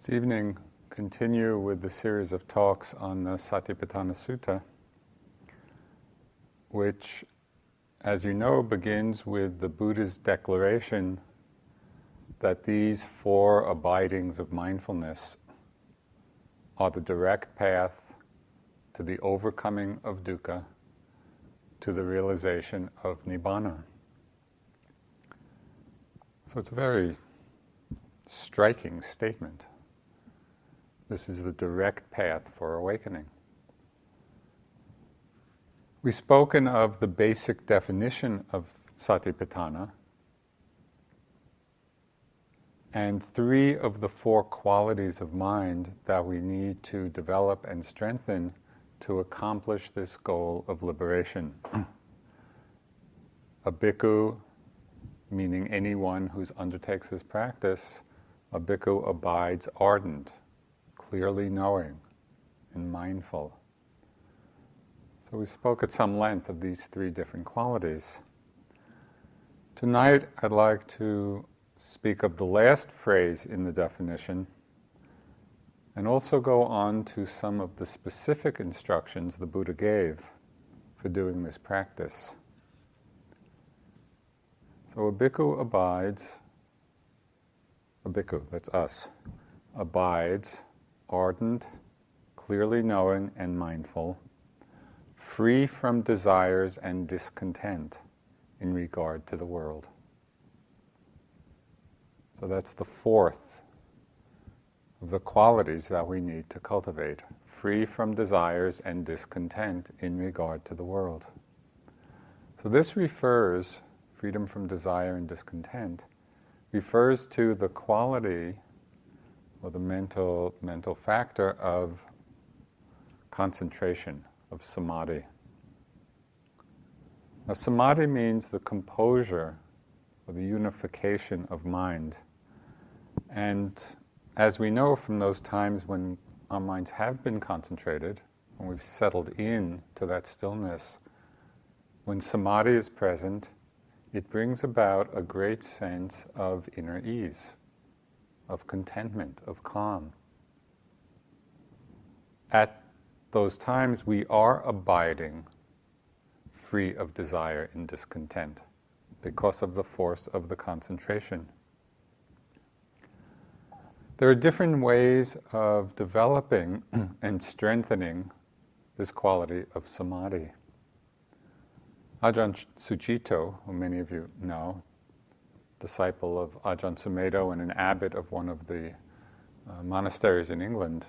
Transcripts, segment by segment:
This evening, continue with the series of talks on the Satipatthana Sutta, which, as you know, begins with the Buddha's declaration that these four abidings of mindfulness are the direct path to the overcoming of dukkha, to the realization of nibbana. So it's a very striking statement. This is the direct path for awakening. We've spoken of the basic definition of Satipatthana, and three of the four qualities of mind that we need to develop and strengthen to accomplish this goal of liberation. A bhikkhu, meaning anyone who undertakes this practice, a bhikkhu abides ardent, clearly knowing, and mindful. So we spoke at some length of these three different qualities. Tonight I'd like to speak of the last phrase in the definition and also go on to some of the specific instructions the Buddha gave for doing this practice. So a bhikkhu abides, a bhikkhu, that's us, abides ardent, clearly knowing and mindful, free from desires and discontent in regard to the world. So that's the fourth of the qualities that we need to cultivate, free from desires and discontent in regard to the world. So this refers, freedom from desire and discontent, refers to the quality or the mental factor of concentration, of samadhi. Now, samadhi means the composure or the unification of mind. And as we know from those times when our minds have been concentrated, when we've settled in to that stillness, when samadhi is present, it brings about a great sense of inner ease, of contentment, of calm. At those times we are abiding free of desire and discontent because of the force of the concentration. There are different ways of developing and strengthening this quality of samadhi. Ajahn Sucitto, who many of you know, disciple of Ajahn Sumedho and an abbot of one of the monasteries in England,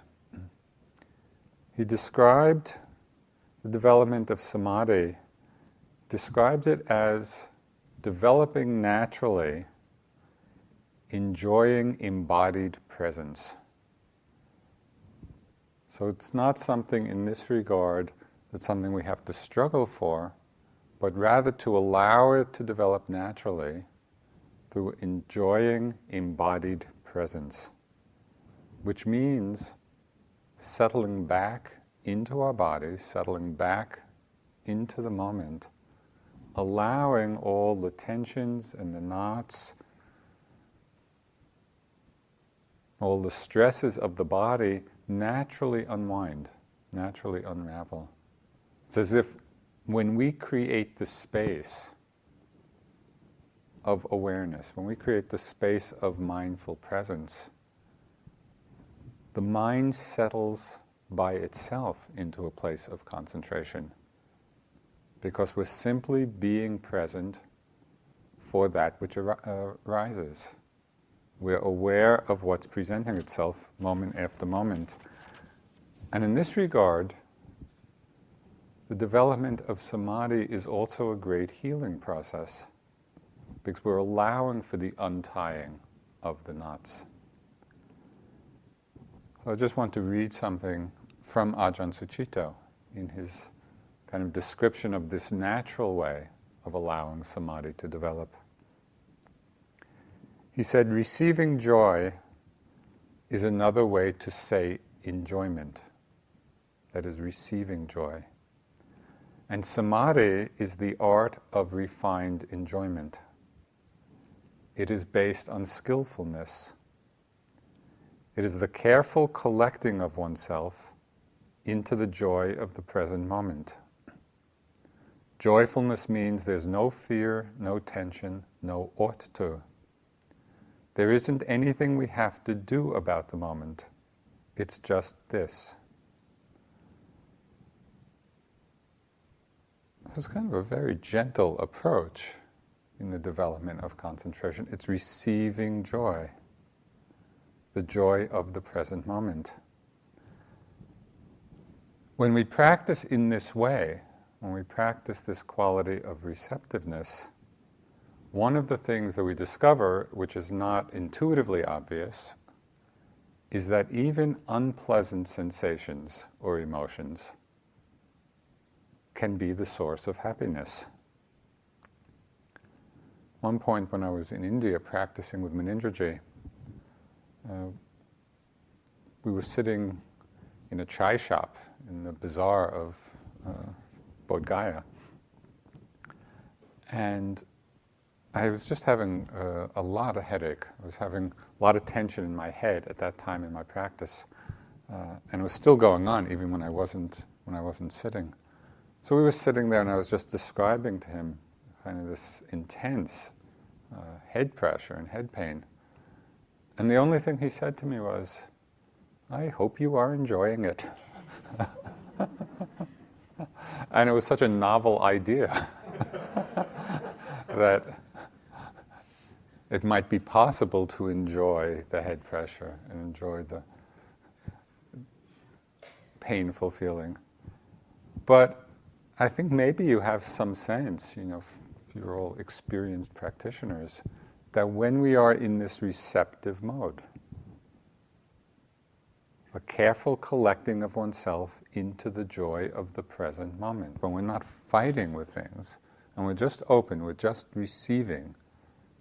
he described the development of samadhi, described it as developing naturally, enjoying embodied presence. So it's not something in this regard that's something we have to struggle for, but rather to allow it to develop naturally through enjoying embodied presence, which means settling back into our bodies, settling back into the moment, allowing all the tensions and the knots, all the stresses of the body naturally unwind, naturally unravel. It's as if when we create the space of awareness, when we create the space of mindful presence, the mind settles by itself into a place of concentration because we're simply being present for that which arises. We're aware of what's presenting itself moment after moment. And in this regard, the development of samadhi is also a great healing process because we're allowing for the untying of the knots. So I just want to read something from Ajahn Sucitto in his kind of description of this natural way of allowing samadhi to develop. He said, receiving joy is another way to say enjoyment. That is, receiving joy. And samadhi is the art of refined enjoyment. It is based on skillfulness. It is the careful collecting of oneself into the joy of the present moment. Joyfulness means there's no fear, no tension, no ought to. There isn't anything we have to do about the moment. It's just this. It's kind of a very gentle approach in the development of concentration. It's receiving joy, the joy of the present moment. When we practice in this way, when we practice this quality of receptiveness, one of the things that we discover, which is not intuitively obvious, is that even unpleasant sensations or emotions can be the source of happiness. One point when I was in India practicing with Munindraji, we were sitting in a chai shop in the bazaar of Bodh Gaya, and I was just having a lot of headache. I was having a lot of tension in my head at that time in my practice, and it was still going on even when I wasn't sitting. So we were sitting there, and I was just describing to him kind of this intense head pressure and head pain. And the only thing he said to me was, "I hope you are enjoying it." And it was such a novel idea that it might be possible to enjoy the head pressure and enjoy the painful feeling. But I think maybe you have some sense, if you're all experienced practitioners, that when we are in this receptive mode, a careful collecting of oneself into the joy of the present moment, when we're not fighting with things, and we're just open, we're just receiving,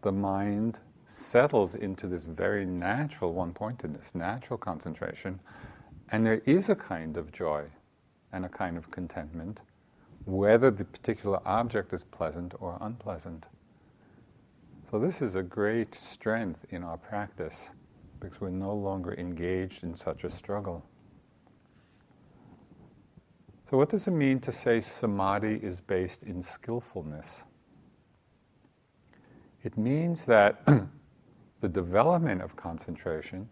the mind settles into this very natural one-pointedness, natural concentration, and there is a kind of joy and a kind of contentment, whether the particular object is pleasant or unpleasant. So this is a great strength in our practice, because we're no longer engaged in such a struggle. So what does it mean to say samadhi is based in skillfulness? It means that the development of concentration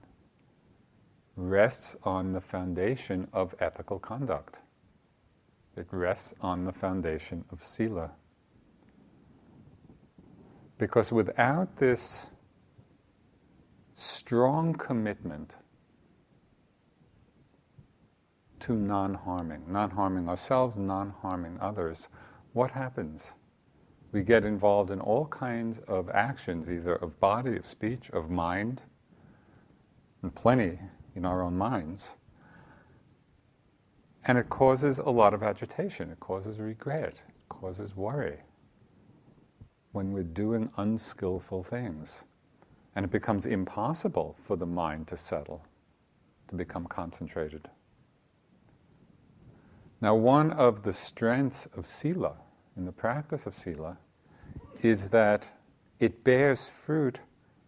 rests on the foundation of ethical conduct. It rests on the foundation of sila. Because without this strong commitment to non-harming ourselves, non-harming others, what happens? We get involved in all kinds of actions, either of body, of speech, of mind, and plenty in our own minds. And it causes a lot of agitation, it causes regret, it causes worry when we're doing unskillful things. And it becomes impossible for the mind to settle, to become concentrated. Now, one of the strengths of sila, in the practice of sila, is that it bears fruit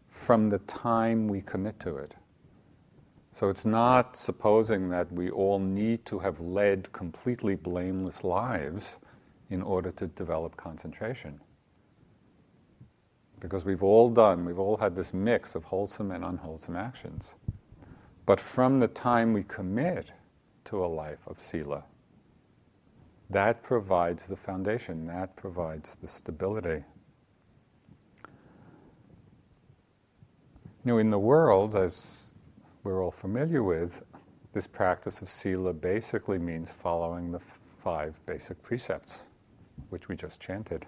from the time we commit to it. So it's not supposing that we all need to have led completely blameless lives in order to develop concentration. Because we've all had this mix of wholesome and unwholesome actions. But from the time we commit to a life of sila, that provides the foundation, that provides the stability. In the world, as we're all familiar with, this practice of sila basically means following the 5 basic precepts, which we just chanted.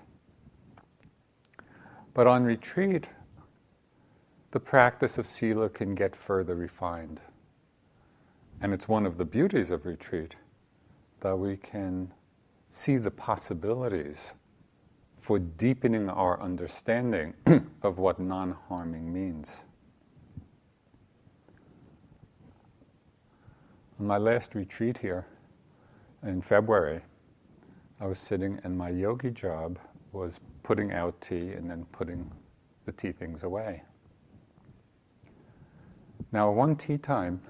But on retreat, the practice of sila can get further refined. And it's one of the beauties of retreat that we can see the possibilities for deepening our understanding of what non-harming means. On my last retreat here in February, I was sitting and my yogi job was putting out tea and then putting the tea things away. Now, one tea time,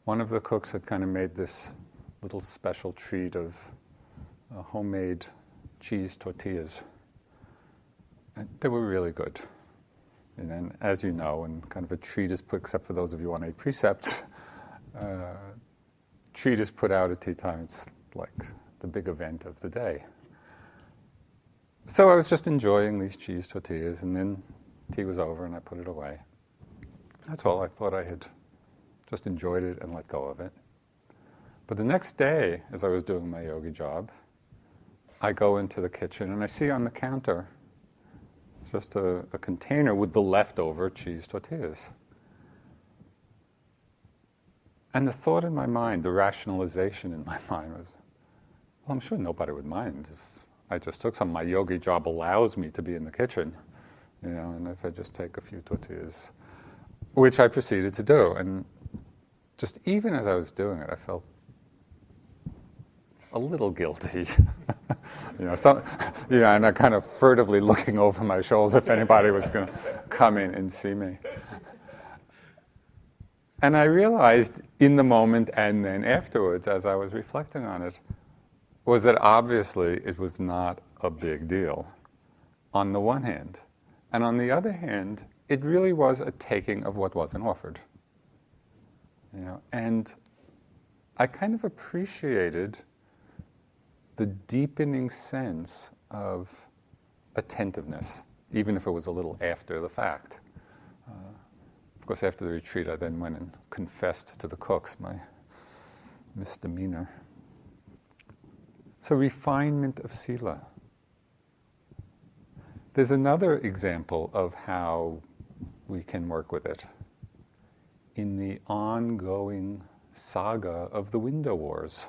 one of the cooks had kind of made this little special treat of homemade cheese tortillas. And they were really good. And then, as you know, when kind of a treat is put, except for those of you on 8 precepts, treat is put out at tea time. It's like the big event of the day. So I was just enjoying these cheese tortillas, and then tea was over and I put it away. That's all. I thought I had just enjoyed it and let go of it. But the next day, as I was doing my yogi job, I go into the kitchen and I see on the counter just a container with the leftover cheese tortillas. And the thought in my mind, the rationalization in my mind was, well, I'm sure nobody would mind if I just took some. My yogi job allows me to be in the kitchen, and if I just take a few tortillas, which I proceeded to do. And just even as I was doing it, I felt a little guilty. And I kind of furtively looking over my shoulder if anybody was going to come in and see me. And I realized in the moment and then afterwards, as I was reflecting on it, was that obviously it was not a big deal on the one hand. And on the other hand, it really was a taking of what wasn't offered. And I kind of appreciated the deepening sense of attentiveness, even if it was a little after the fact. Of course, after the retreat, I then went and confessed to the cooks my misdemeanor. So refinement of sila. There's another example of how we can work with it in the ongoing saga of the window wars.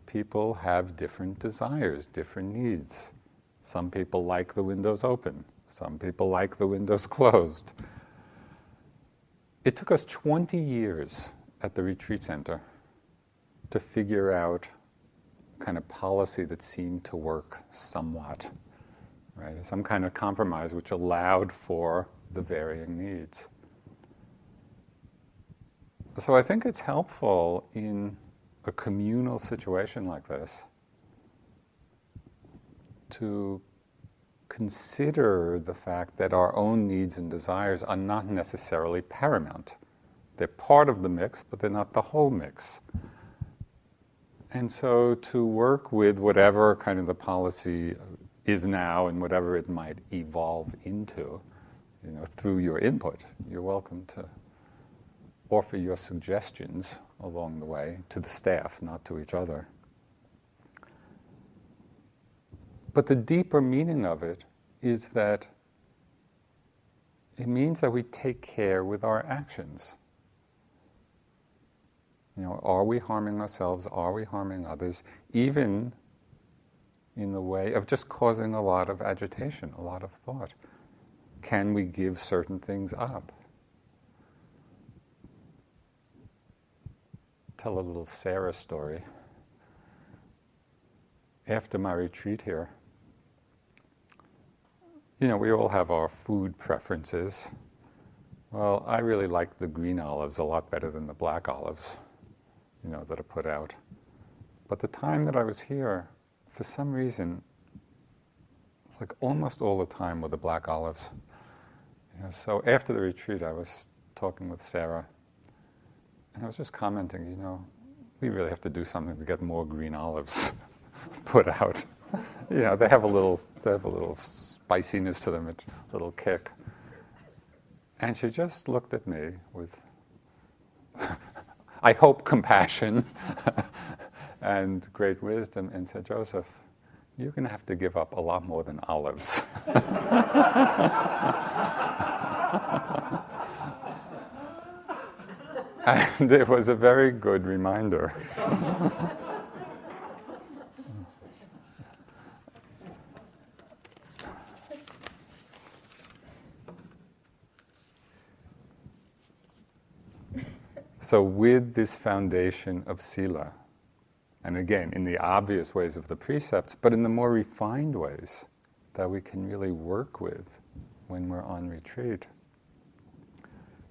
People have different desires, different needs. Some people like the windows open. Some people like the windows closed. It took us 20 years at the retreat center to figure out kind of policy that seemed to work somewhat, right? Some kind of compromise which allowed for the varying needs. So I think it's helpful in a communal situation like this to consider the fact that our own needs and desires are not necessarily paramount. They're part of the mix, but they're not the whole mix. And so to work with whatever kind of the policy is now and whatever it might evolve into, through your input, you're welcome to offer your suggestions along the way to the staff, not to each other. But the deeper meaning of it is that it means that we take care with our actions. Are we harming ourselves? Are we harming others? Even in the way of just causing a lot of agitation, a lot of thought. Can we give certain things up? Tell a little Sarah story. After my retreat here, we all have our food preferences. Well, I really like the green olives a lot better than the black olives, that are put out. But the time that I was here, for some reason, like almost all the time were the black olives. So after the retreat, I was talking with Sarah, and I was just commenting, we really have to do something to get more green olives put out. They have a little spiciness to them, a little kick. And she just looked at me with, I hope, compassion and great wisdom, and said, Joseph, you're going to have to give up a lot more than olives. And it was a very good reminder. So with this foundation of sila, and again, in the obvious ways of the precepts, but in the more refined ways that we can really work with when we're on retreat,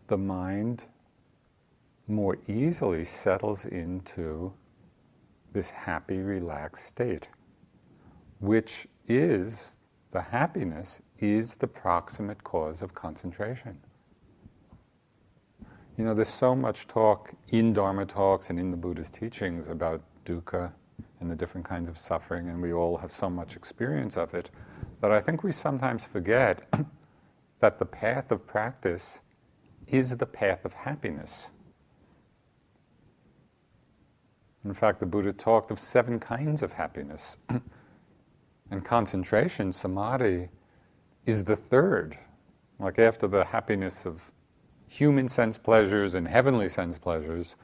the mind more easily settles into this happy, relaxed state, which is, the happiness is the proximate cause of concentration. You know, there's so much talk in Dharma talks and in the Buddha's teachings about dukkha and the different kinds of suffering, and we all have so much experience of it, that I think we sometimes forget that the path of practice is the path of happiness. In fact, the Buddha talked of 7 kinds of happiness. And concentration, samadhi, is the third. Like after the happiness of human sense pleasures and heavenly sense pleasures,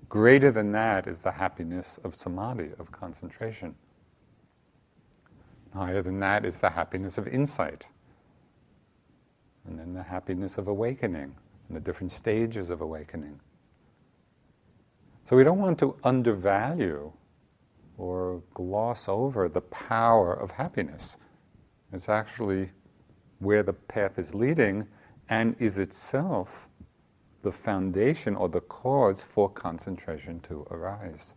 greater than that is the happiness of samadhi, of concentration. Higher than that is the happiness of insight. And then the happiness of awakening, and the different stages of awakening. So we don't want to undervalue or gloss over the power of happiness. It's actually where the path is leading and is itself the foundation or the cause for concentration to arise.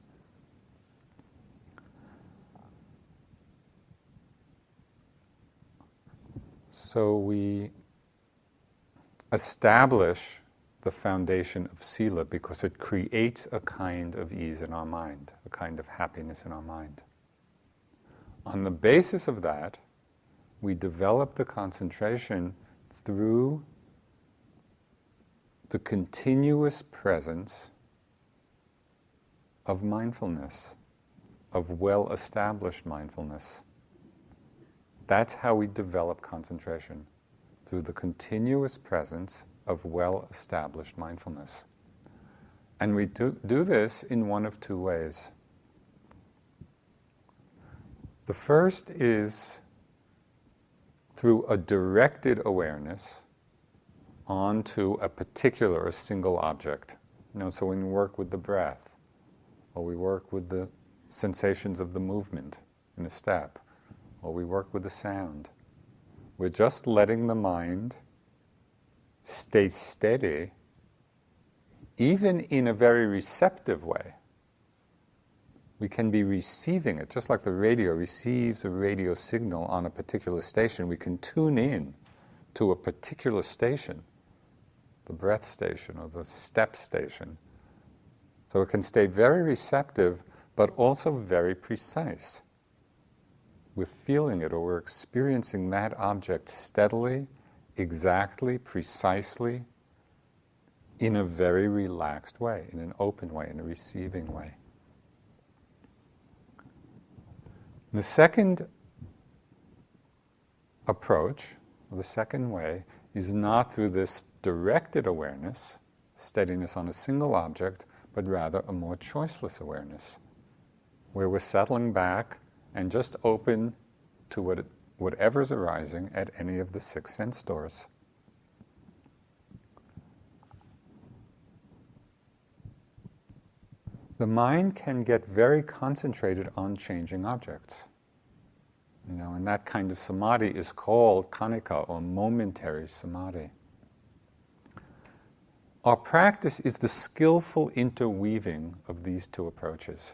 So we establish the foundation of sila because it creates a kind of ease in our mind, a kind of happiness in our mind. On the basis of that, we develop the concentration through the continuous presence of mindfulness, of well-established mindfulness. That's how we develop concentration, through the continuous presence of well-established mindfulness. And we do this in one of 2 ways. The first is through a directed awareness onto a particular or single object. You know, so when we work with the breath, or we work with the sensations of the movement in a step, or we work with the sound, we're just letting the mind stay steady, even in a very receptive way. We can be receiving it, just like the radio receives a radio signal on a particular station. We can tune in to a particular station, the breath station or the step station. So it can stay very receptive, but also very precise. We're feeling it, or we're experiencing that object steadily, exactly, precisely, in a very relaxed way, in an open way, in a receiving way. The second approach, or the second way, is not through this directed awareness, steadiness on a single object, but rather a more choiceless awareness, where we're settling back and just open to whatever's arising at any of the 6 sense doors. The mind can get very concentrated on changing objects. You know, and that kind of samadhi is called khanika, or momentary samadhi. Our practice is the skillful interweaving of these 2 approaches.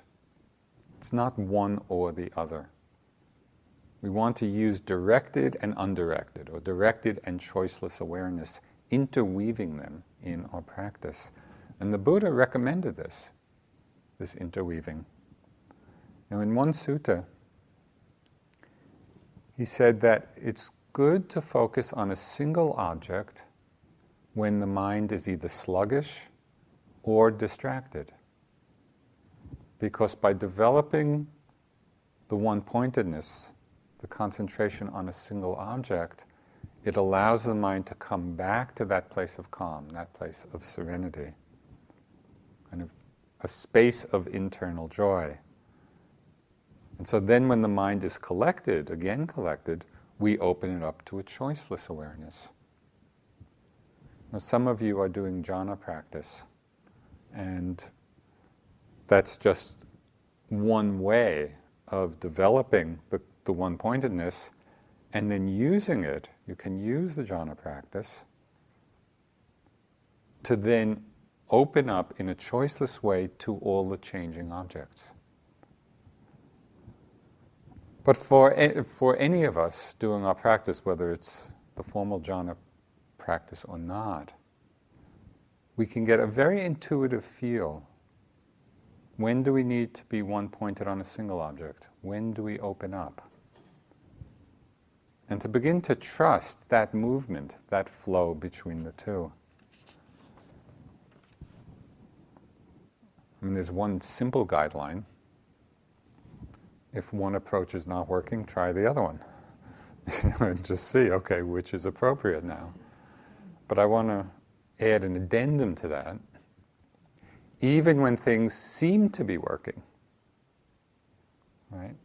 It's not one or the other. We want to use directed and undirected, or directed and choiceless awareness, interweaving them in our practice. And the Buddha recommended this interweaving. Now, in one sutta, he said that it's good to focus on a single object when the mind is either sluggish or distracted. Because by developing the one-pointedness, the concentration on a single object, it allows the mind to come back to that place of calm, that place of serenity, kind of a space of internal joy. And so then when the mind is collected, again collected, we open it up to a choiceless awareness. Now, some of you are doing jhana practice, and that's just one way of developing the one-pointedness, and then using it. You can use the jhana practice to then open up in a choiceless way to all the changing objects. But for any of us doing our practice, whether it's the formal jhana practice or not, we can get a very intuitive feel. When do we need to be one-pointed on a single object? When do we open up? And to begin to trust that movement, that flow between the two. I mean, there's one simple guideline. If one approach is not working, try the other one. And just see, okay, which is appropriate now. But I want to add an addendum to that. Even when things seem to be working, right?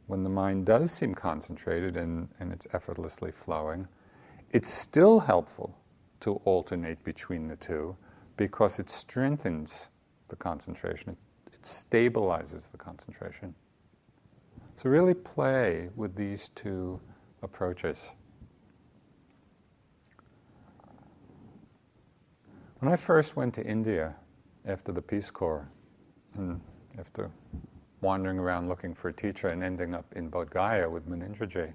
When the mind does seem concentrated and it's effortlessly flowing, it's still helpful to alternate between the two because it strengthens the concentration. It stabilizes the concentration. So really play with these two approaches. When I first went to India after the Peace Corps, and after wandering around looking for a teacher and ending up in Bodh Gaya with Munindraji,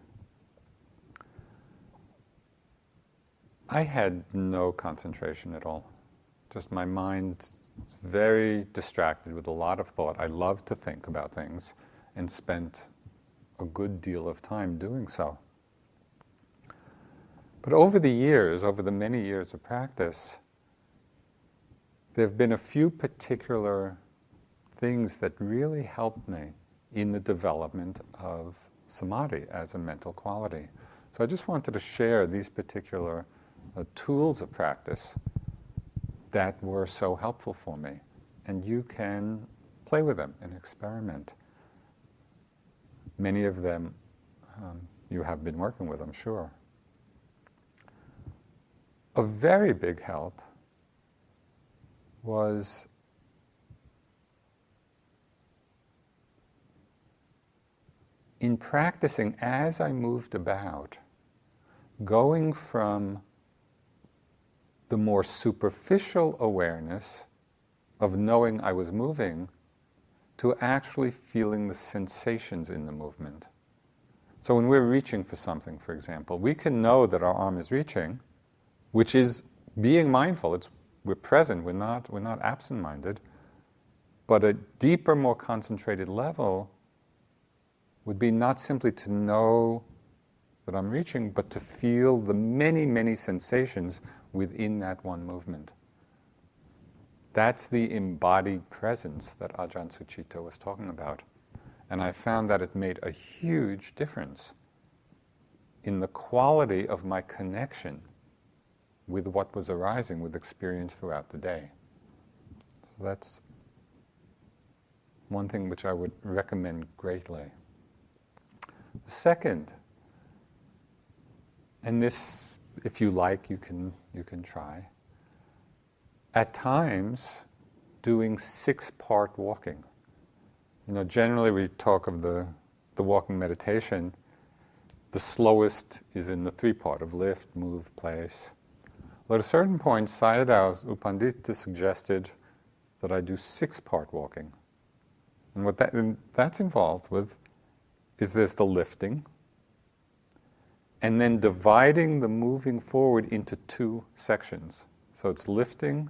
I had no concentration at all. Just my mind very distracted with a lot of thought. I loved to think about things and spent a good deal of time doing so. But over the years, over the many years of practice, there have been a few particular things that really helped me in the development of samadhi as a mental quality. So I just wanted to share these particular tools of practice that were so helpful for me. And you can play with them and experiment. Many of them you have been working with, I'm sure. A very big help was in practicing as I moved about, going from the more superficial awareness of knowing I was moving to actually feeling the sensations in the movement. So when we're reaching for something, for example, we can know that our arm is reaching, which is being mindful. We're present, we're not absent-minded. But a deeper, more concentrated level would be not simply to know that I'm reaching, but to feel the many, many sensations within that one movement. That's the embodied presence that Ajahn Sucitto was talking about. And I found that it made a huge difference in the quality of my connection with what was arising with experience throughout the day. So that's one thing which I would recommend greatly. The second, and this, if you like, you can try. At times, doing 6-part walking. You know, generally we talk of the walking meditation. The slowest is in the 3-part of lift, move, place. Well, at a certain point, Sayadaw U Pandita suggested that I do 6-part walking. And what that's involved with is there's the lifting, and then dividing the moving forward into 2 sections. So it's lifting,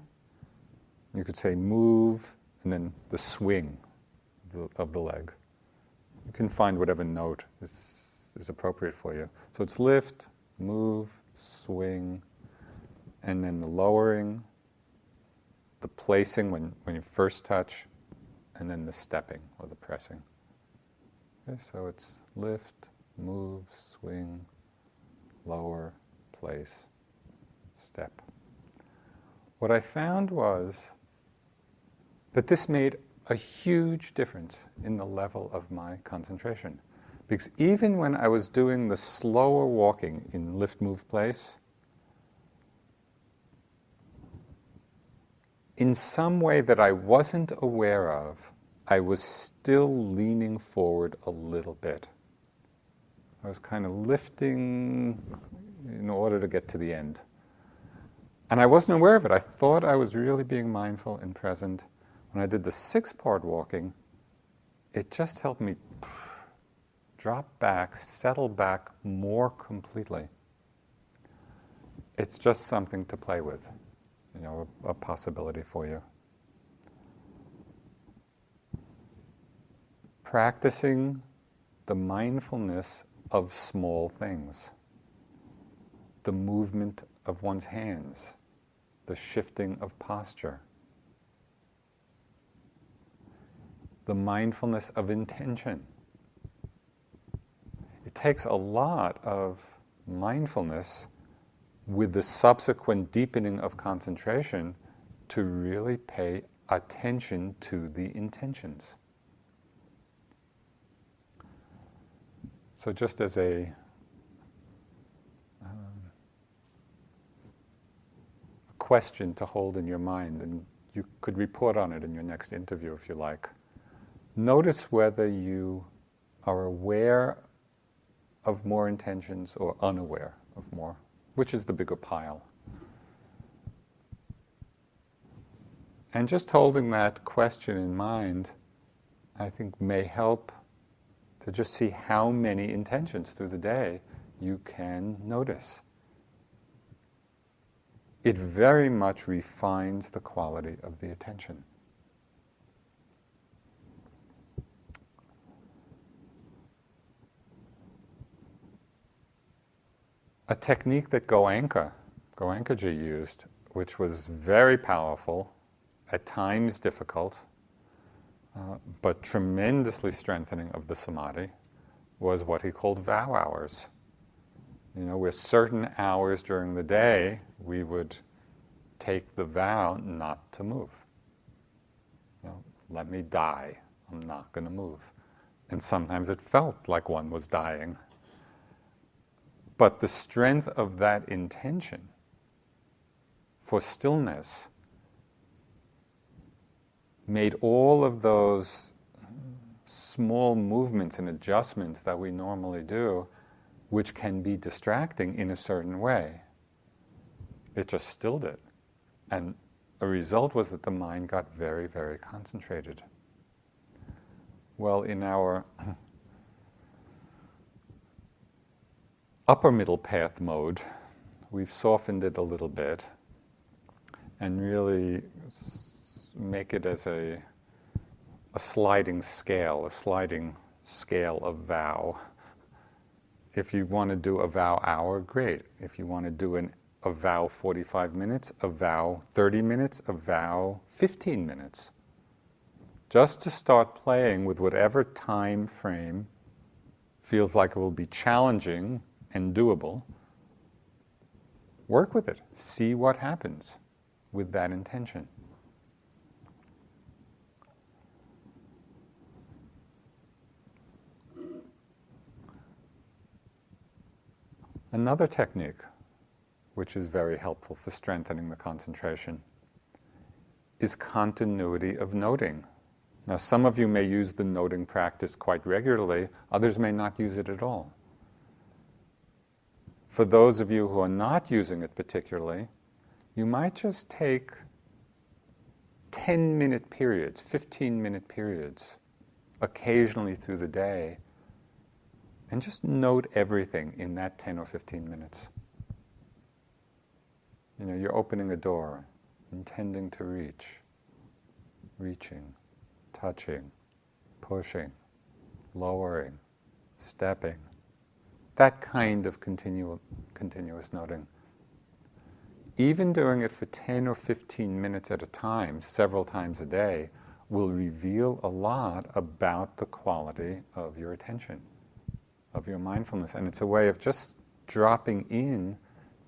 you could say move, and then the swing of the leg. You can find whatever note is appropriate for you. So it's lift, move, swing, and then the lowering, the placing when you first touch, and then the stepping or the pressing. Okay, so it's lift, move, swing, lower, place, step. What I found was that this made a huge difference in the level of my concentration. Because even when I was doing the slower walking in lift, move, place, in some way that I wasn't aware of, I was still leaning forward a little bit. I was kind of lifting in order to get to the end. And I wasn't aware of it. I thought I was really being mindful and present. When I did the 6-part walking, it just helped me drop back, settle back more completely. It's just something to play with, a possibility for you. Practicing the mindfulness of small things, the movement of one's hands, the shifting of posture, the mindfulness of intention. It takes a lot of mindfulness with the subsequent deepening of concentration to really pay attention to the intentions. So just as a question to hold in your mind, and you could report on it in your next interview if you like. Notice whether you are aware of more intentions or unaware of more. Which is the bigger pile? And just holding that question in mind, I think may help to just see how many intentions through the day you can notice. It very much refines the quality of the attention. A technique that Goenkaji used, which was very powerful, at times difficult, but tremendously strengthening of the samadhi, was what he called vow hours. Where certain hours during the day we would take the vow not to move. Let me die, I'm not going to move. And sometimes it felt like one was dying. But the strength of that intention for stillness made all of those small movements and adjustments that we normally do, which can be distracting in a certain way, it just stilled it. And a result was that the mind got very, very concentrated. Well, in our upper middle path mode, we've softened it a little bit and really make it as a sliding scale of vow. If you want to do a vow hour, great. If you want to do a vow 45 minutes, a vow 30 minutes, a vow 15 minutes. Just to start playing with whatever time frame feels like it will be challenging and doable. Work with it. See what happens with that intention. Another technique, which is very helpful for strengthening the concentration, is continuity of noting. Now, some of you may use the noting practice quite regularly, others may not use it at all. For those of you who are not using it particularly, you might just take 10-minute periods, 15-minute periods, occasionally through the day, and just note everything in that 10 or 15 minutes. You're opening a door, intending to reach, reaching, touching, pushing, lowering, stepping. That kind of continuous noting. Even doing it for 10 or 15 minutes at a time, several times a day, will reveal a lot about the quality of your attention, of your mindfulness. And it's a way of just dropping in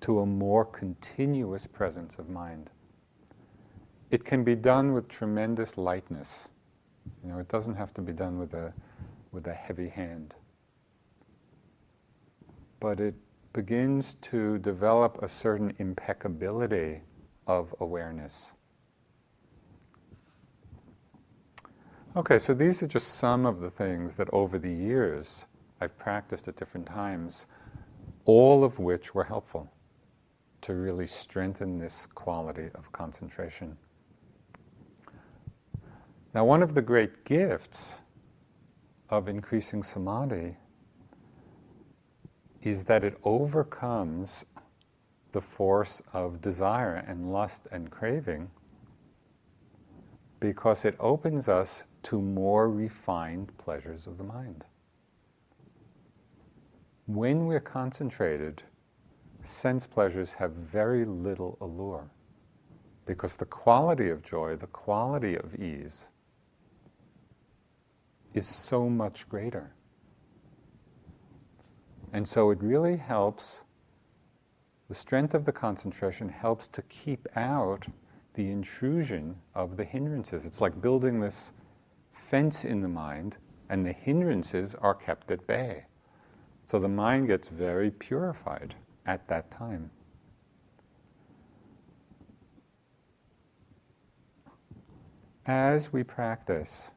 to a more continuous presence of mind. It can be done with tremendous lightness. It doesn't have to be done with a heavy hand. But it begins to develop a certain impeccability of awareness. Okay, so these are just some of the things that over the years I've practiced at different times, all of which were helpful. to really strengthen this quality of concentration. Now, one of the great gifts of increasing samadhi is that it overcomes the force of desire and lust and craving, because it opens us to more refined pleasures of the mind. When we're concentrated, sense pleasures have very little allure, because the quality of joy, the quality of ease, is so much greater. And so it really helps, the strength of the concentration helps to keep out the intrusion of the hindrances. It's like building this fence in the mind, and the hindrances are kept at bay. So the mind gets very purified at that time. As we practice,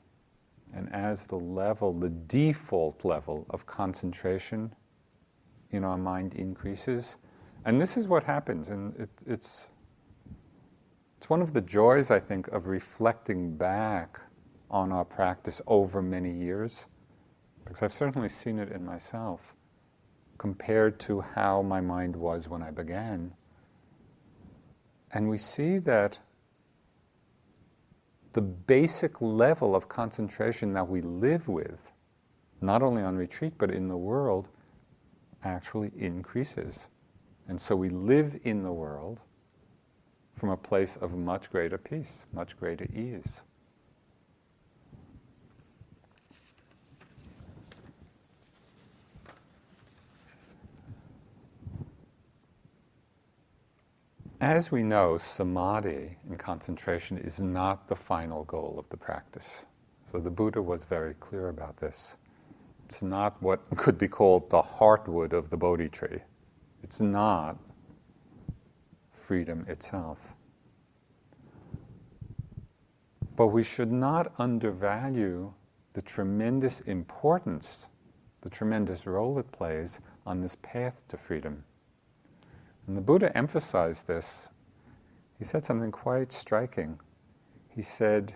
and as the default level of concentration in our mind increases, and this is what happens, and it's one of the joys, I think, of reflecting back on our practice over many years, because I've certainly seen it in myself, compared to how my mind was when I began. And we see that the basic level of concentration that we live with, not only on retreat but in the world, actually increases. And so we live in the world from a place of much greater peace, much greater ease. As we know, samadhi and concentration is not the final goal of the practice. So the Buddha was very clear about this. It's not what could be called the heartwood of the Bodhi tree. It's not freedom itself. But we should not undervalue the tremendous importance, the tremendous role it plays on this path to freedom. And the Buddha emphasized this. He said something quite striking. He said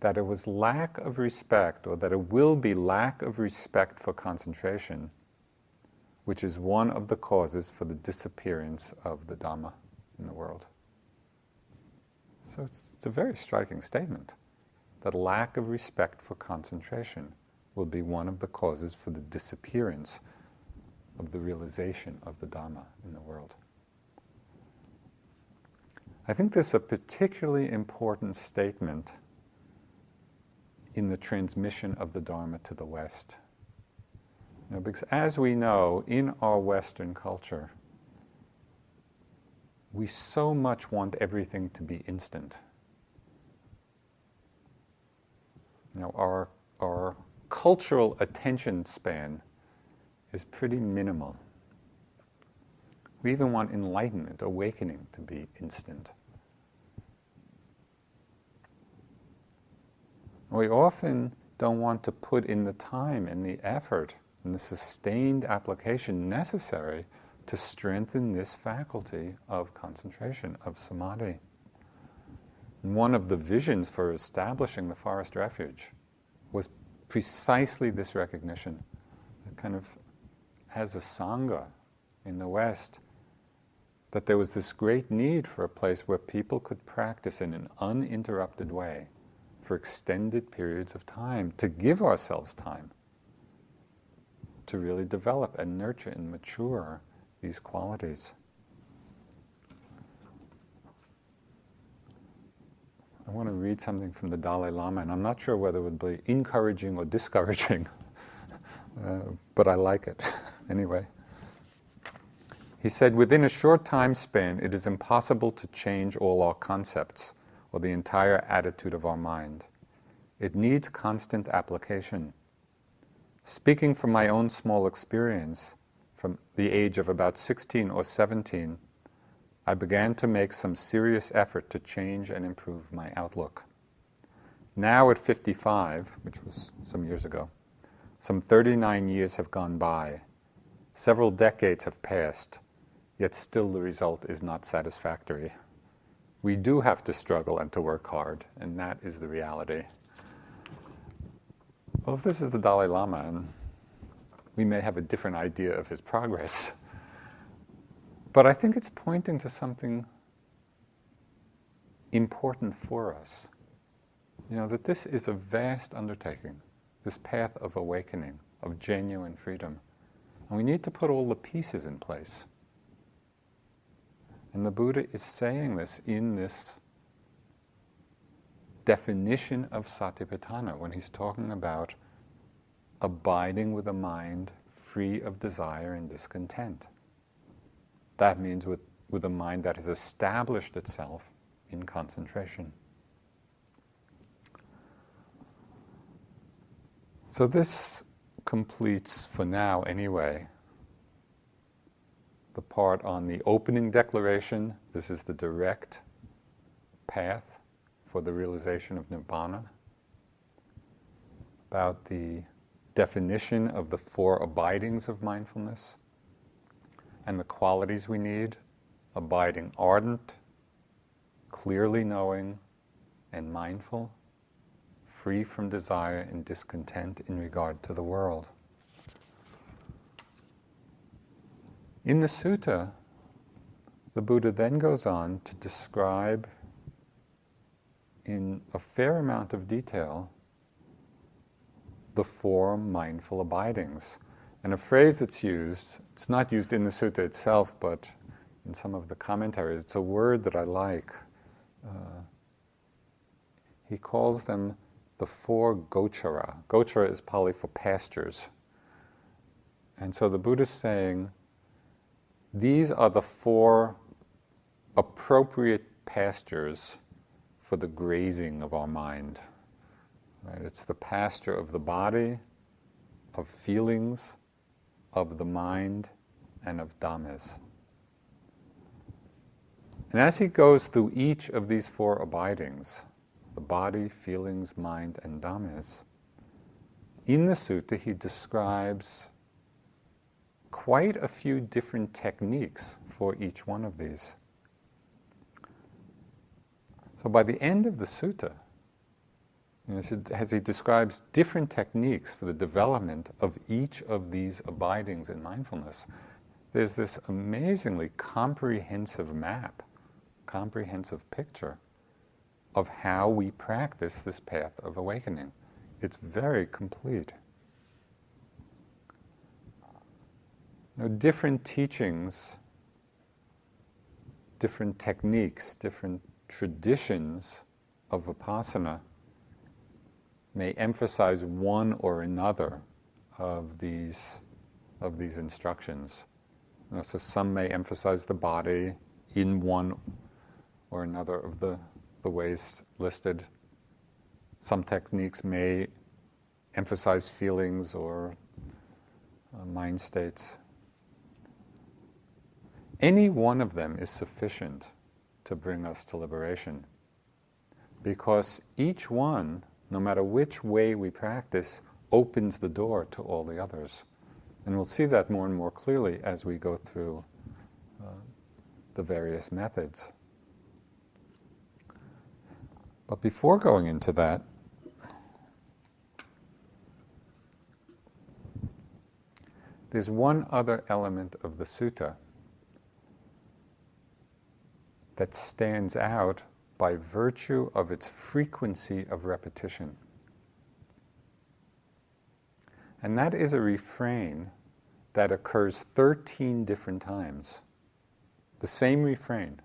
that it was lack of respect, or that it will be lack of respect for concentration, which is one of the causes for the disappearance of the Dhamma in the world. So it's a very striking statement, that lack of respect for concentration will be one of the causes for the disappearance of the realization of the Dhamma in the world. I think this is a particularly important statement in the transmission of the Dharma to the West. Because as we know, in our Western culture, we so much want everything to be instant. Our cultural attention span is pretty minimal. We even want enlightenment, awakening, to be instant. We often don't want to put in the time and the effort and the sustained application necessary to strengthen this faculty of concentration, of samadhi. And one of the visions for establishing the forest refuge was precisely this recognition. That kind of, as a Sangha in the West, that there was this great need for a place where people could practice in an uninterrupted way for extended periods of time, to give ourselves time to really develop and nurture and mature these qualities. I want to read something from the Dalai Lama, and I'm not sure whether it would be encouraging or discouraging, but I like it anyway. He said, "Within a short time span, it is impossible to change all our concepts or the entire attitude of our mind. It needs constant application. Speaking from my own small experience, from the age of about 16 or 17, I began to make some serious effort to change and improve my outlook. Now at 55, which was some years ago, some 39 years have gone by. Several decades have passed. yet still the result is not satisfactory. We do have to struggle and to work hard, and that is the reality. Well, if this is the Dalai Lama, and we may have a different idea of his progress, but I think it's pointing to something important for us. That this is a vast undertaking, this path of awakening, of genuine freedom. And we need to put all the pieces in place. And the Buddha is saying this in this definition of satipatthana when he's talking about abiding with a mind free of desire and discontent. That means with a mind that has established itself in concentration. So this completes, for now anyway, the part on the opening declaration. This is the direct path for the realization of Nibbana. About the definition of the 4 abidings of mindfulness and the qualities we need: abiding ardent, clearly knowing, and mindful, free from desire and discontent in regard to the world. In the sutta, the Buddha then goes on to describe in a fair amount of detail the 4 mindful abidings. And a phrase that's used, it's not used in the sutta itself, but in some of the commentaries, it's a word that I like. He calls them the 4 gochara. Gochara is Pali for pastures. And so the Buddha's saying, these are the 4 appropriate pastures for the grazing of our mind. Right? It's the pasture of the body, of feelings, of the mind, and of dhammas. And as he goes through each of these 4 abidings, the body, feelings, mind, and dhammas, in the sutta he describes quite a few different techniques for each one of these. So by the end of the sutta, as he describes different techniques for the development of each of these abidings in mindfulness, there's this amazingly comprehensive map, comprehensive picture of how we practice this path of awakening. It's very complete. Different teachings, different techniques, different traditions of vipassana may emphasize one or another of these instructions. So some may emphasize the body in one or another of the ways listed. Some techniques may emphasize feelings or mind states. Any one of them is sufficient to bring us to liberation, because each one, no matter which way we practice, opens the door to all the others. And we'll see that more and more clearly as we go through the various methods. But before going into that, there's one other element of the sutta that stands out by virtue of its frequency of repetition. And that is a refrain that occurs 13 different times. The same refrain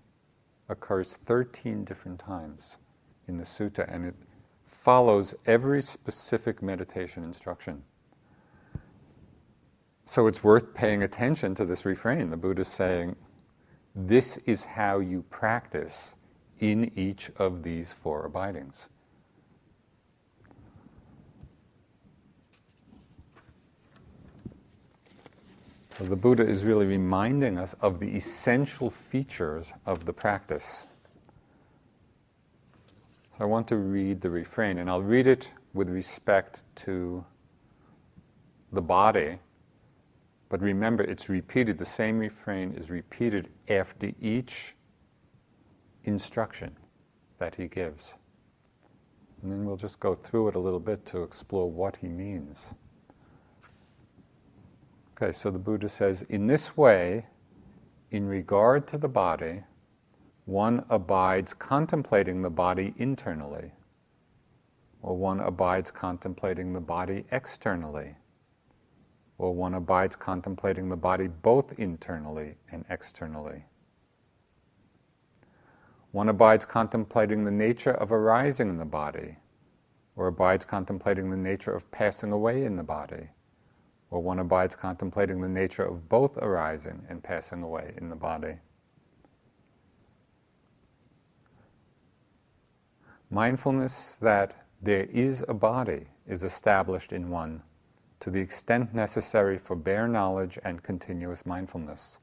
occurs 13 different times in the sutta, and it follows every specific meditation instruction. So it's worth paying attention to this refrain. The Buddha's saying, this is how you practice in each of these 4 abidings. So the Buddha is really reminding us of the essential features of the practice. So I want to read the refrain, and I'll read it with respect to the body, But remember, it's repeated, the same refrain is repeated after each instruction that he gives. And then we'll just go through it a little bit to explore what he means. Okay, so the Buddha says, in this way, in regard to the body, one abides contemplating the body internally, or one abides contemplating the body externally, or one abides contemplating the body both internally and externally. One abides contemplating the nature of arising in the body, or abides contemplating the nature of passing away in the body, or one abides contemplating the nature of both arising and passing away in the body. Mindfulness that there is a body is established in one to the extent necessary for bare knowledge and continuous mindfulness,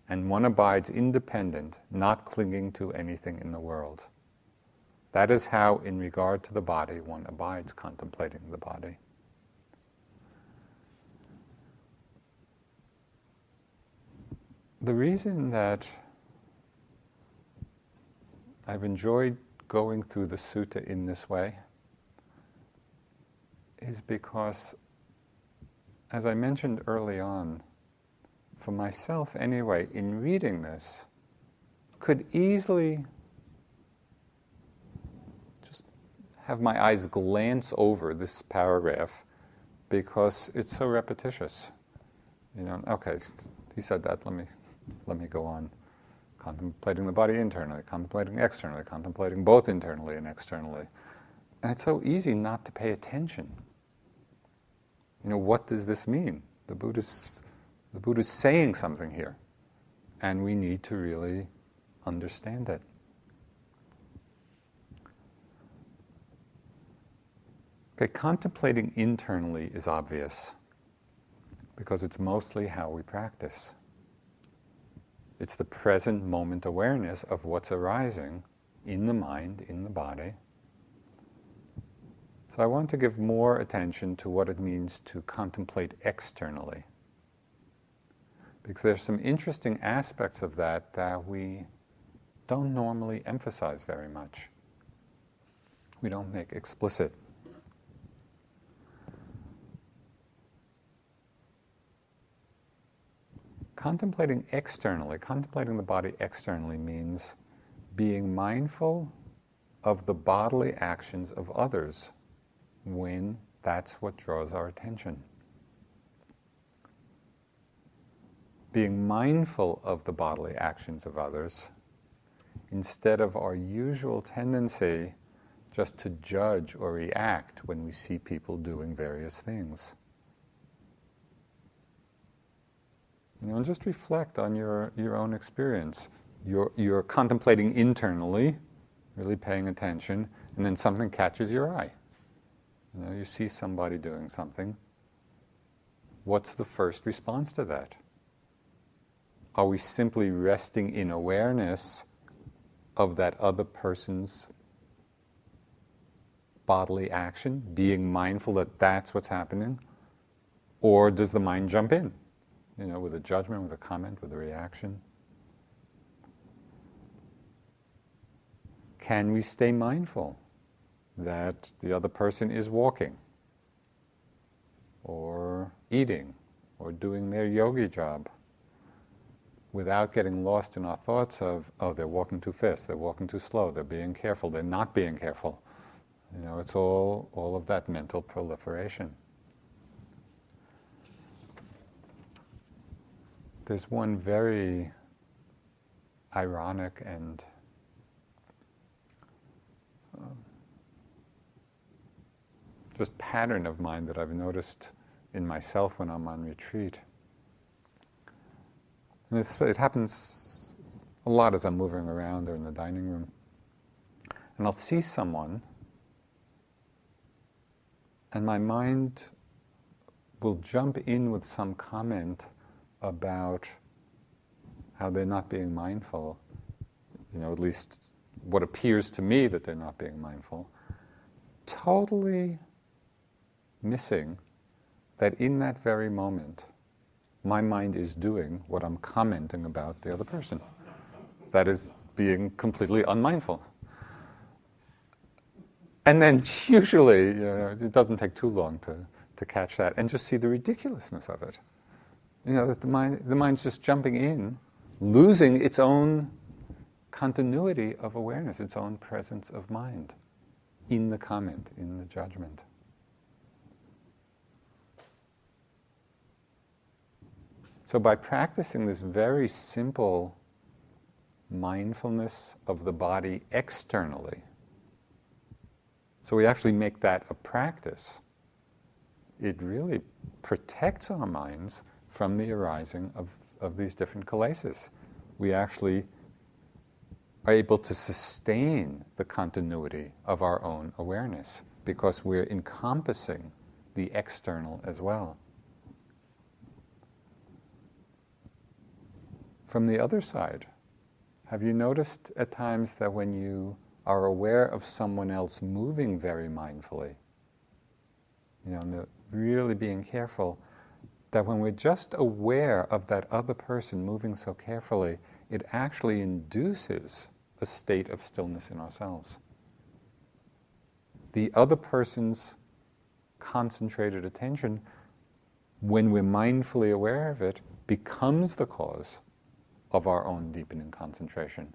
and one abides independent, not clinging to anything in the world. That is how, in regard to the body, one abides contemplating the body. The reason that I've enjoyed going through the sutta in this way is because, as I mentioned early on, for myself anyway, in reading this, could easily just have my eyes glance over this paragraph because it's so repetitious. You know, okay, he said that, let me go on. Contemplating the body internally, contemplating externally, contemplating both internally and externally. And it's so easy not to pay attention. You know, what does this mean? The Buddha's saying something here, and we need to really understand it. Okay, contemplating internally is obvious because it's mostly how we practice. It's the present moment awareness of what's arising in the mind, in the body. So I want to give more attention to what it means to contemplate externally, because there's some interesting aspects of that that we don't normally emphasize very much. We don't make explicit. Contemplating externally, contemplating the body externally means being mindful of the bodily actions of others when that's what draws our attention. Being mindful of the bodily actions of others instead of our usual tendency just to judge or react when we see people doing various things. You know, and just reflect on your own experience. You're contemplating internally, really paying attention, and then something catches your eye. You know, you see somebody doing something. What's the first response to that? Are we simply resting in awareness of that other person's bodily action, being mindful that that's what's happening? Or does the mind jump in? You know, with a judgment, with a comment, with a reaction? Can we stay mindful that the other person is walking, or eating, or doing their yogi job, without getting lost in our thoughts of, oh, they're walking too fast, they're walking too slow, they're being careful, they're not being careful. You know, it's all of that mental proliferation. There's one very ironic and just pattern of mine that I've noticed in myself when I'm on retreat. And it happens a lot as I'm moving around or in the dining room. And I'll see someone, and my mind will jump in with some comment about how they're not being mindful, you know, at least what appears to me that they're not being mindful, totally missing that in that very moment my mind is doing what I'm commenting about the other person. That is being completely unmindful. And then usually, it doesn't take too long to catch that and just see the ridiculousness of it. That the mind's just jumping in, losing its own continuity of awareness, its own presence of mind in the comment, in the judgment. So by practicing this very simple mindfulness of the body externally, so we actually make that a practice, it really protects our minds from the arising of these different kilesas. We actually are able to sustain the continuity of our own awareness because we're encompassing the external as well. From the other side, have you noticed at times that when you are aware of someone else moving very mindfully, and really being careful, that when we're just aware of that other person moving so carefully, it actually induces a state of stillness in ourselves. The other person's concentrated attention, when we're mindfully aware of it, becomes the cause of our own deepening concentration.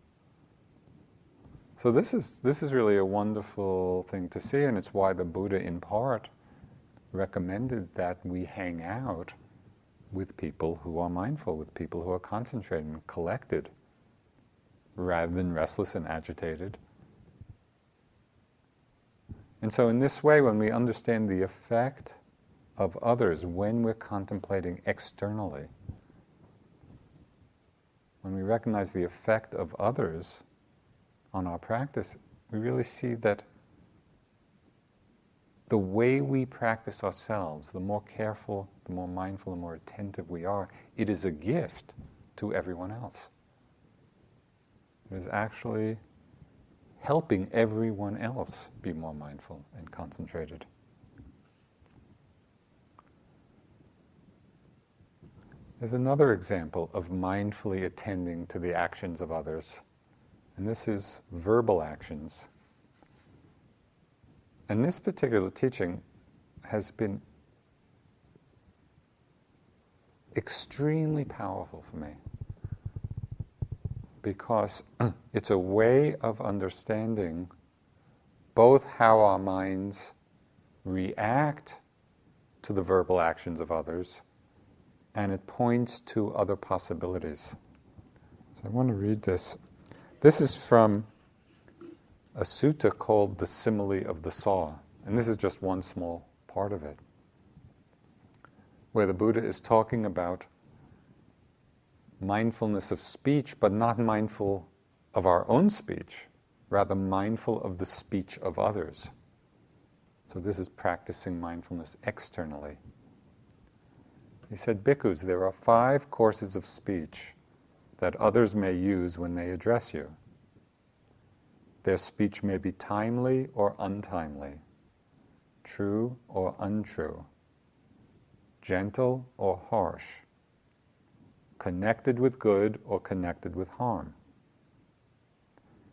So this is really a wonderful thing to see, and it's why the Buddha in part recommended that we hang out with people who are mindful, with people who are concentrated and collected, rather than restless and agitated. And so in this way, when we understand the effect of others, when we're contemplating externally, when we recognize the effect of others on our practice, we really see that the way we practice ourselves, the more careful, the more mindful, the more attentive we are, it is a gift to everyone else. It is actually helping everyone else be more mindful and concentrated. There's another example of mindfully attending to the actions of others, and this is verbal actions. And this particular teaching has been extremely powerful for me because it's a way of understanding both how our minds react to the verbal actions of others, and it points to other possibilities. So I want to read this. This is from a sutta called the Simile of the Saw, and this is just one small part of it, where the Buddha is talking about mindfulness of speech, but not mindful of our own speech, rather mindful of the speech of others. So this is practicing mindfulness externally. He said, "Bhikkhus, there are 5 courses of speech that others may use when they address you. Their speech may be timely or untimely, true or untrue, gentle or harsh, connected with good or connected with harm,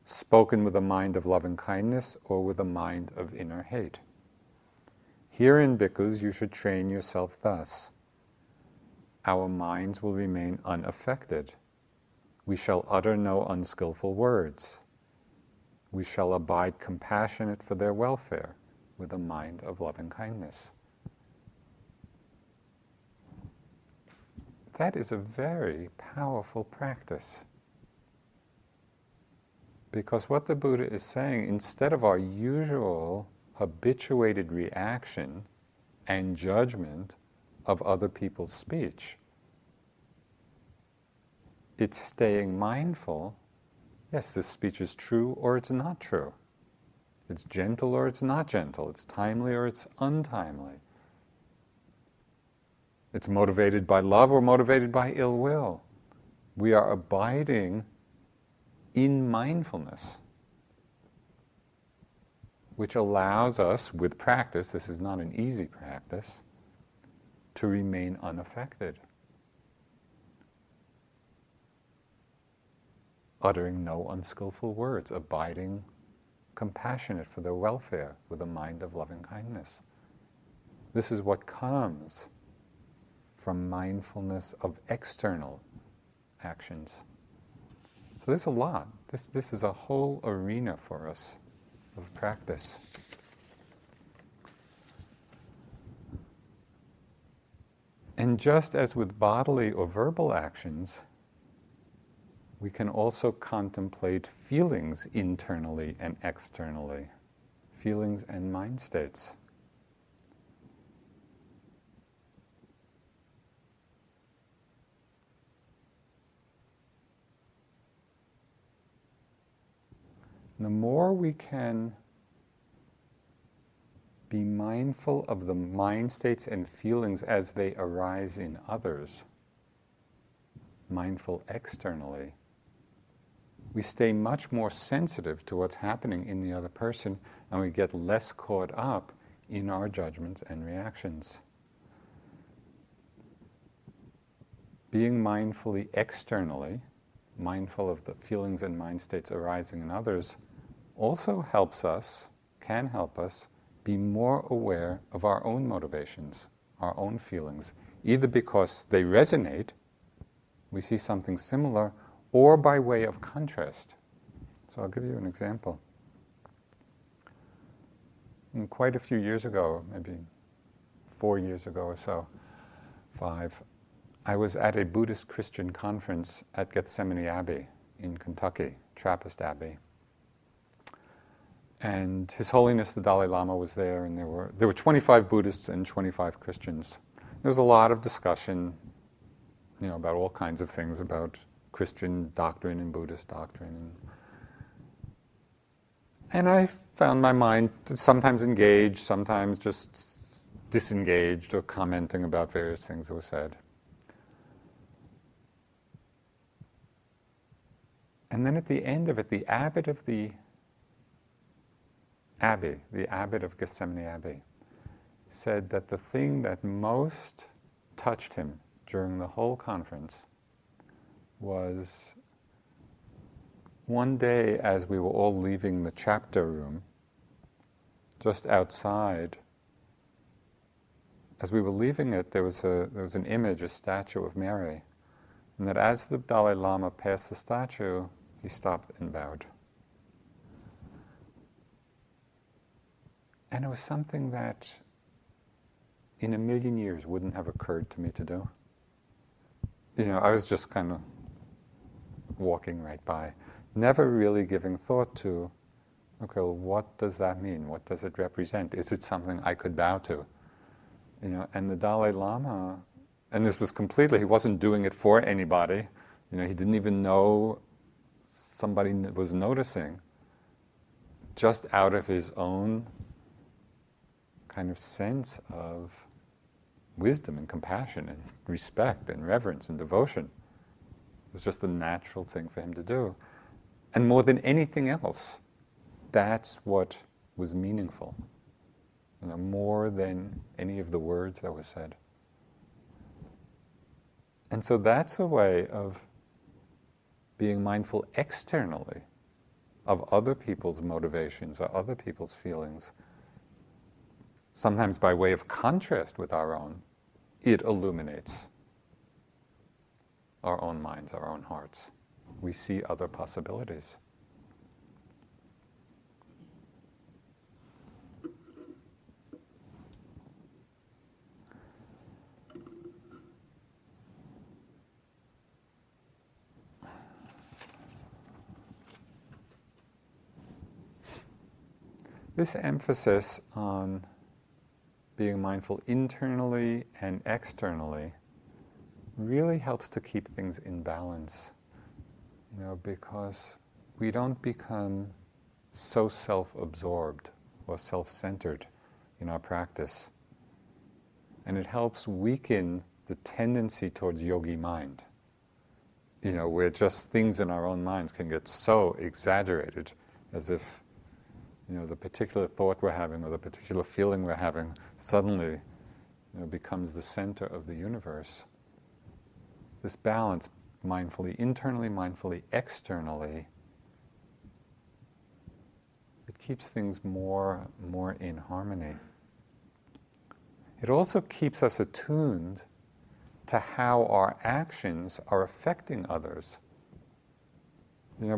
spoken with a mind of loving kindness or with a mind of inner hate. Herein, bhikkhus, you should train yourself thus. Our minds will remain unaffected. We shall utter no unskillful words. We shall abide compassionate for their welfare with a mind of loving kindness." That is a very powerful practice. Because what the Buddha is saying, instead of our usual habituated reaction and judgment of other people's speech, it's staying mindful. Yes, this speech is true or it's not true. It's gentle or it's not gentle. It's timely or it's untimely. It's motivated by love or motivated by ill will. We are abiding in mindfulness, which allows us, with practice, this is not an easy practice, to remain unaffected. uttering no unskillful words, abiding compassionate for their welfare with a mind of loving kindness. This is what comes from mindfulness of external actions. So there's a lot. This is a whole arena for us of practice. And just as with bodily or verbal actions, we can also contemplate feelings internally and externally, feelings and mind states. The more we can be mindful of the mind states and feelings as they arise in others, mindful externally, we stay much more sensitive to what's happening in the other person, and we get less caught up in our judgments and reactions. Being mindfully externally, mindful of the feelings and mind states arising in others, also can help us be more aware of our own motivations, our own feelings, either because they resonate, we see something similar, or by way of contrast. So I'll give you an example. Quite a few years ago, maybe 4 years ago or so, 5, I was at a Buddhist Christian conference at Gethsemane Abbey in Kentucky, Trappist Abbey. And His Holiness the Dalai Lama was there, and there were 25 Buddhists and 25 Christians. There was a lot of discussion, about all kinds of things, about Christian doctrine and Buddhist doctrine. And I found my mind sometimes engaged, sometimes just disengaged or commenting about various things that were said. And then at the end of it, the abbot of the abbot of Gethsemane Abbey, said that the thing that most touched him during the whole conference was one day as we were all leaving the chapter room, just outside, as we were leaving it, there was an image, a statue of Mary, and that as the Dalai Lama passed the statue, he stopped and bowed. And it was something that in a million years wouldn't have occurred to me to do. I was just kind of walking right by, never really giving thought to, okay, well, what does that mean? What does it represent? Is it something I could bow to? And the Dalai Lama, and this was completely, he wasn't doing it for anybody. He didn't even know somebody was noticing. Just out of his own kind of sense of wisdom and compassion and respect and reverence and devotion. It was just a natural thing for him to do. And more than anything else, that's what was meaningful. More than any of the words that were said. And so that's a way of being mindful externally of other people's motivations or other people's feelings. Sometimes by way of contrast with our own, it illuminates our own minds, our own hearts. We see other possibilities. This emphasis on being mindful internally and externally really helps to keep things in balance, because we don't become so self-absorbed or self-centered in our practice. And it helps weaken the tendency towards yogi mind, where just things in our own minds can get so exaggerated, as if the particular thought we're having or the particular feeling we're having suddenly becomes the center of the universe. This balance, mindfully internally, mindfully externally, it keeps things more in harmony. It also keeps us attuned to how our actions are affecting others.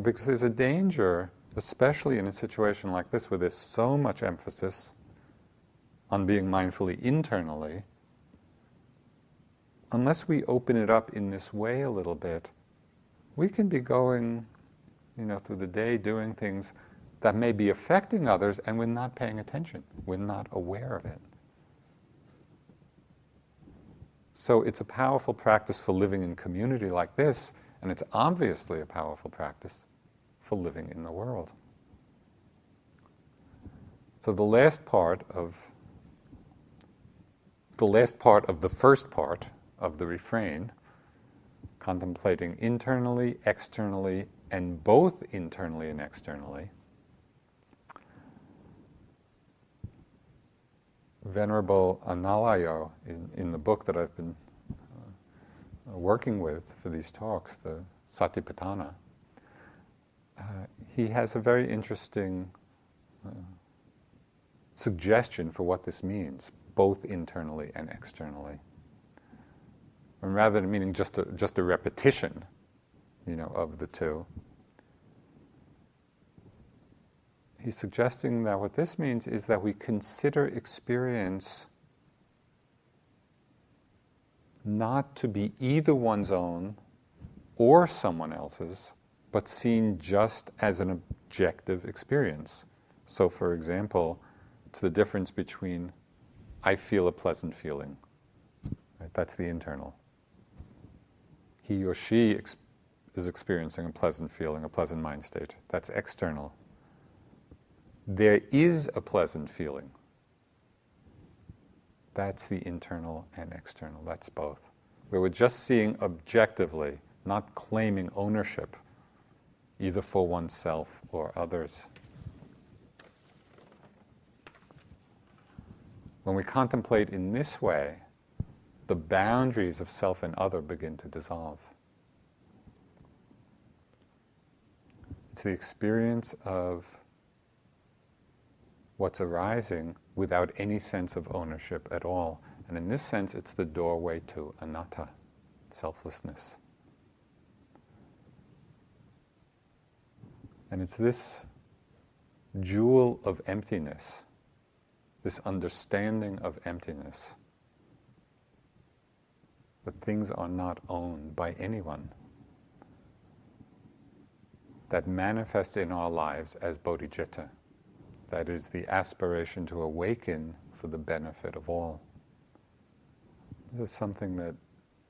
Because there's a danger, especially in a situation like this where there's so much emphasis on being mindfully internally, unless we open it up in this way a little bit, we can be going, through the day doing things that may be affecting others and we're not paying attention. We're not aware of it. So it's a powerful practice for living in community like this, and it's obviously a powerful practice for living in the world. So the last part of the first part of the refrain, contemplating internally, externally, and both internally and externally, Venerable Analayo, in the book that I've been working with for these talks, the Satipatthana, he has a very interesting suggestion for what this means, both internally and externally. And rather than meaning just a repetition, of the two, he's suggesting that what this means is that we consider experience not to be either one's own or someone else's, but seen just as an objective experience. So, for example, it's the difference between I feel a pleasant feeling. Right? That's the internal. He or she is experiencing a pleasant feeling, a pleasant mind state. That's external. There is a pleasant feeling. That's the internal and external. That's both. Where we're just seeing objectively, not claiming ownership, either for oneself or others. When we contemplate in this way, the boundaries of self and other begin to dissolve. It's the experience of what's arising without any sense of ownership at all. And in this sense, it's the doorway to anatta, selflessness. And it's this jewel of emptiness, this understanding of emptiness, that things are not owned by anyone, that manifests in our lives as bodhicitta. That is the aspiration to awaken for the benefit of all. This is something that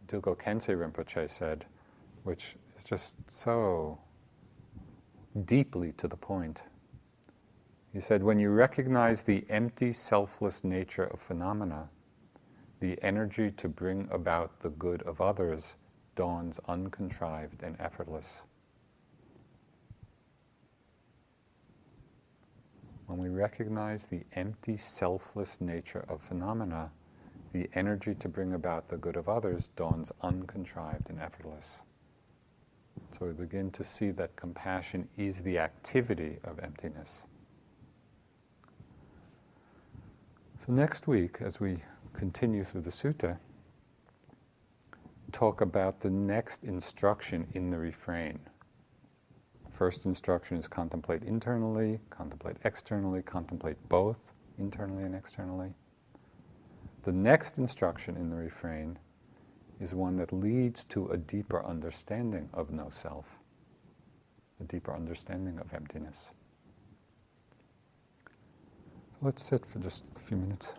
Dilgo Khyentse Rinpoche said, which is just so deeply to the point. He said, when you recognize the empty, selfless nature of phenomena, the energy to bring about the good of others dawns uncontrived and effortless. When we recognize the empty, selfless nature of phenomena, the energy to bring about the good of others dawns uncontrived and effortless. So we begin to see that compassion is the activity of emptiness. So next week, as we continue through the sutta, talk about the next instruction in the refrain. First instruction is contemplate internally, contemplate externally, contemplate both internally and externally. The next instruction in the refrain is one that leads to a deeper understanding of no self, a deeper understanding of emptiness. Let's sit for just a few minutes.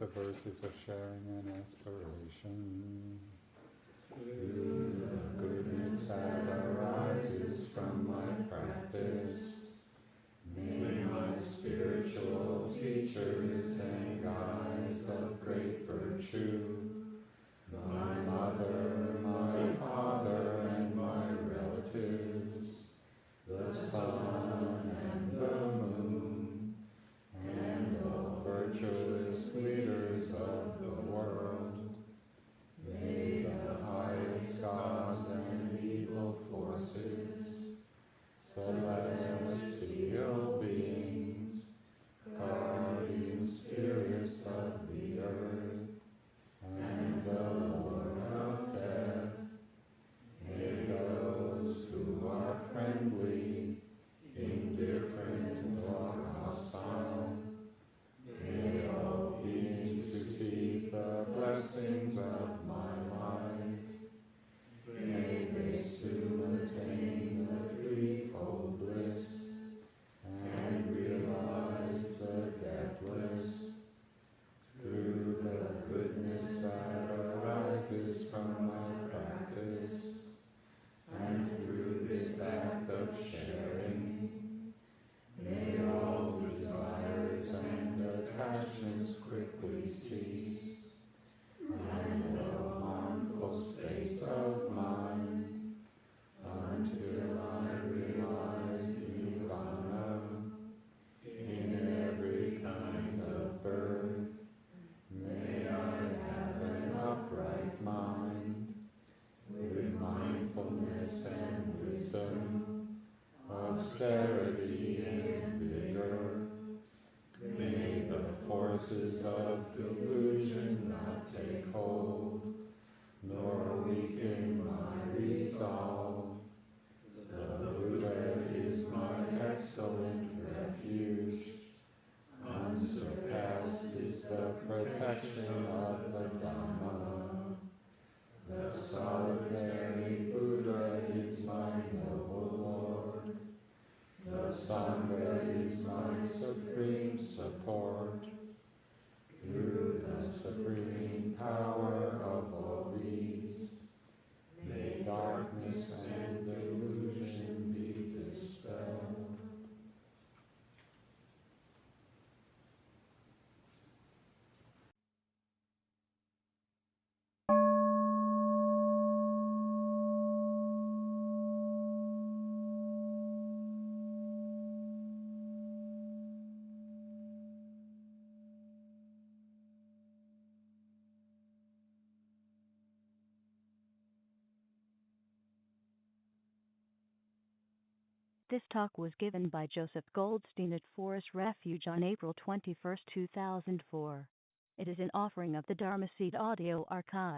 the verses of sharing and aspiration. Through the goodness that arises from my practice, may my spiritual teachers and guides of great virtue, my mother, my father, and my relatives, the sun and the moon, and all virtuous leaders of the world, may the highest gods and evil forces, celestial beings, guardian spirits of the earth, and the Lord of death, may those who are friendly, indifferent, or hostile, may all beings receive the blessings of my life. May they soon attain the threefold bliss and realize the deathless. Through the goodness that arises from my practice, and through this act of sharing, may all desires and attachments quickly cease, and no harmful states of mind, until I realize nirvana in every kind of birth. May I have an upright mind, with mindfulness and wisdom, austerity and vigor. May the forces of delusion not take hold, nor weaken my resolve. The Buddha is my excellent refuge. Unsurpassed is the protection of the Dhamma. The solitary Buddha is my noble Lord. The Sangha is my supreme support. Through the supreme power of all these, may darkness and delusion be dispelled. This talk was given by Joseph Goldstein at Forest Refuge on April 21, 2004. It is an offering of the Dharma Seed Audio Archive.